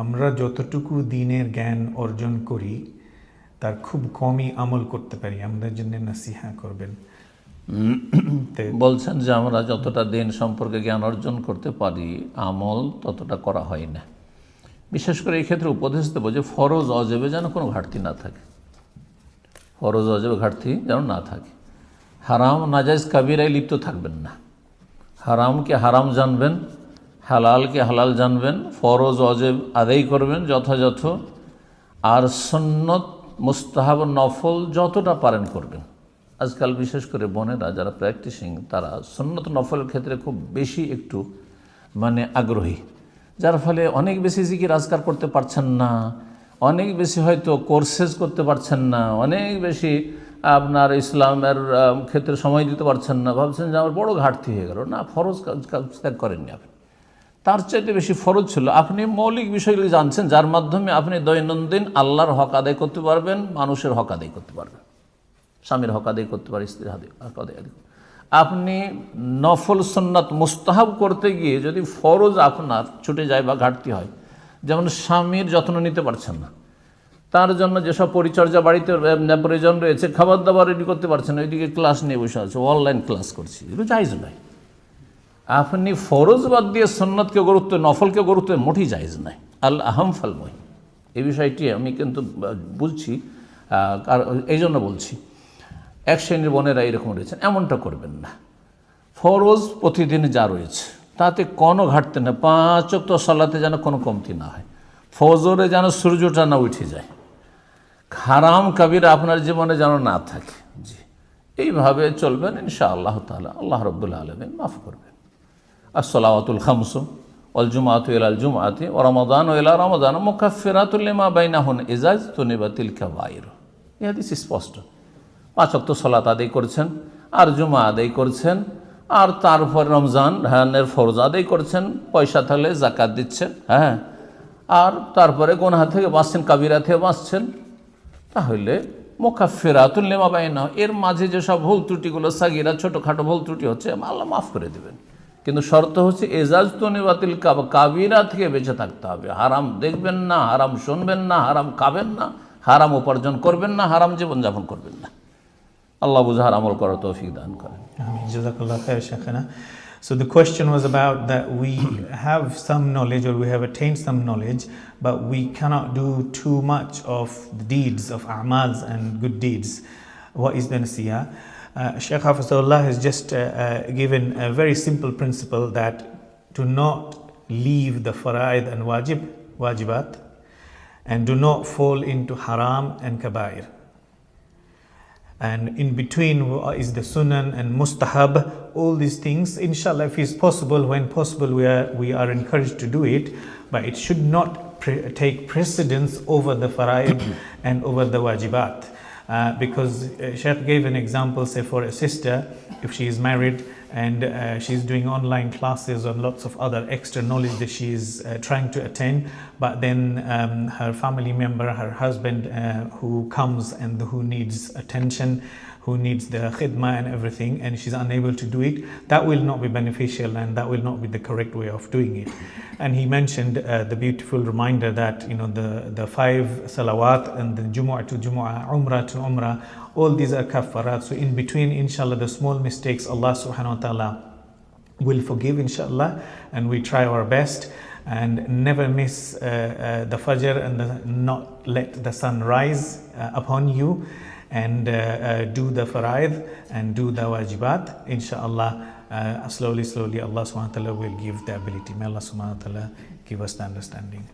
আমরা যতটুকু দিনের জ্ঞান অর্জন করি তার খুব কমই আমল করতে পারি, আমাদের জন্য নসিহা করবেন। বলছেন যে আমরা যতটা দিন সম্পর্কে জ্ঞান অর্জন করতে পারি আমল ততটা করা হয় না। বিশেষ করে এই ক্ষেত্রে উপদেশ দেবো যে ফরজ অজেবে যেন কোনো ঘাটতি না থাকে, ফরজ অজেবে ঘাটতি যেন না থাকে। হারাম নাজাইজ কাবিরায় লিপ্ত থাকবেন না, হারামকে হারাম জানবেন, হালালকে হালাল জানবেন, ফরজ অজেব আদায় করবেন যথাযথ, আর সুন্নত মুস্তাহাব নফল যতটা পারেন করবেন। আজকাল বিশেষ করে বোনেরা যারা প্র্যাকটিসিং তারা সুন্নত নফলের ক্ষেত্রে খুব বেশি একটু আগ্রহী, যার ফলে অনেক বেশি জিকির আজকার করতে পারছেন না, অনেক বেশি হয়তো কোর্সেস করতে পারছেন না, অনেক বেশি আপনার ইসলামের ক্ষেত্রে সময় দিতে পারছেন না, ভাবছেন যে আমার বড় ঘাটতি হয়ে গেল। না, ফরজ কাজ ত্যাগ করেননি আপনি, তার চাইতে বেশি ফরজ ছিল আপনি মৌলিক বিষয়গুলি জানছেন, যার মাধ্যমে আপনি দৈনন্দিন আল্লাহর হক আদায় করতে পারবেন, মানুষের হক আদায় করতে পারবেন, স্বামীর হক আদায় করতে পারেন, স্ত্রীর হক আদায়। আপনি নফল সুন্নাত মুস্তাহাব করতে গিয়ে যদি ফরজ আপনার ছুটে যায় বা ঘাটতি হয়, যেমন স্বামীর যত্ন নিতে পারছেন না, তার জন্য যেসব পরিচর্যা বাড়িতে প্রয়োজন রয়েছে, খাবার দাবার রেডি করতে পারছেন, ওইদিকে ক্লাস নিয়ে বসে আছে, অনলাইন ক্লাস করছি, এগুলো জায়েজ নয়। আপনি ফরজ বাদ দিয়ে সুন্নতকে গুরুত্ব, নফলকে গুরুত্ব মোটেই জায়েজ নাই। আল আহম ফালময়, এই বিষয়টি আমি কিন্তু বলছি, এই জন্য বলছি এক শ্রেণীর বোনেরা এরকম রয়েছেন, এমনটা করবেন না। ফরজ প্রতিদিন যা রয়েছে তাতে কোনো ঘাটতি না, 5 ওয়াক্ত সালাতে যেন কোনো কমতি না হয়, ফজরে যেন সূর্যটা না উঠে যায়, হারাম কাবিরা আপনার জীবনে যেন না থাকে। জি, এইভাবে চলবেন, ইনশাআল্লাহ তাআলা আল্লাহ রাব্বুল আলামিন মাফ করবেন। আসসালাওয়াতুল খামসু ওয়াল জুমআতু ইলাল জুমআতি ওয়া রমাদানু ইলা রমাদান মুকাফফিরাতুল লিমা বাইনাহুন ইজাজতুনিবাতিল কাবাইর। এই হাদিস স্পষ্ট। 5 ওয়াক্ত সালাত আদায় করছেন, আর জুমা আদায় করছেন, আর তারপর রমজানের ফরজ আদায় করছেন, পয়সা থাকলে যাকাত দিচ্ছেন, হ্যাঁ, আর তারপরে গুনাহ থেকে বাঁচছেন, কাবিরা থেকে বাঁচছেন, তাহলে মুকাফফিরাতুল লিমা বাইনাহুন, এর মাঝে যেসব ভুল ত্রুটিগুলো সাগিরা ছোটোখাটো ভুল ত্রুটি হচ্ছে আল্লাহ মাফ করে দেবেন। কিন্তু শর্ত হচ্ছে এজাজতুনিবাতিল কাবিরা থেকে বেঁচে থাকতে হবে। হারাম দেখবেন না, হারাম শুনবেন না, হারাম খাবেন না, হারাম উপার্জন করবেন না, হারাম জীবনযাপন করবেন না। আল্লাহ বুঝার আমল করার তৌফিক দান করেন। Jazakallah khair, Shaykhana. So the question was about that we have some knowledge, or we have attained some knowledge, but we cannot do too much of the deeds of a'mals and good deeds. What is the nasihah? Shaykh Hafizahullah has just given a very simple principle that to not leave the fara'id and wajibat, and do not fall into haram and kabair. And in between is the sunan and mustahab, all these things, inshallah, if it's possible, when possible, we are encouraged to do it, but it should not take precedence over the fara'id and over the wajibat. Because Sheikh gave an example, say for a sister, if she is married and she's doing online classes on lots of other extra knowledge that she is trying to attain, but then her family member, her husband who comes and who needs attention, who needs the khidmah and everything, and she's unable to do it, that will not be beneficial, and that will not be the correct way of doing it. And he mentioned the beautiful reminder that, you know, the 5 salawat and the Jumu'ah to Jumu'ah, Umrah to Umrah, all these are kaffarat. So in between, inshallah, the small mistakes Allah subhanahu wa ta'ala will forgive, inshallah, and we try our best and never miss the fajr, and not let the sun rise upon you, and do the fara'id and do the wajibat. Inshallah, slowly Allah subhanahu wa ta'ala will give the ability. May Allah subhanahu wa ta'ala give us the understanding.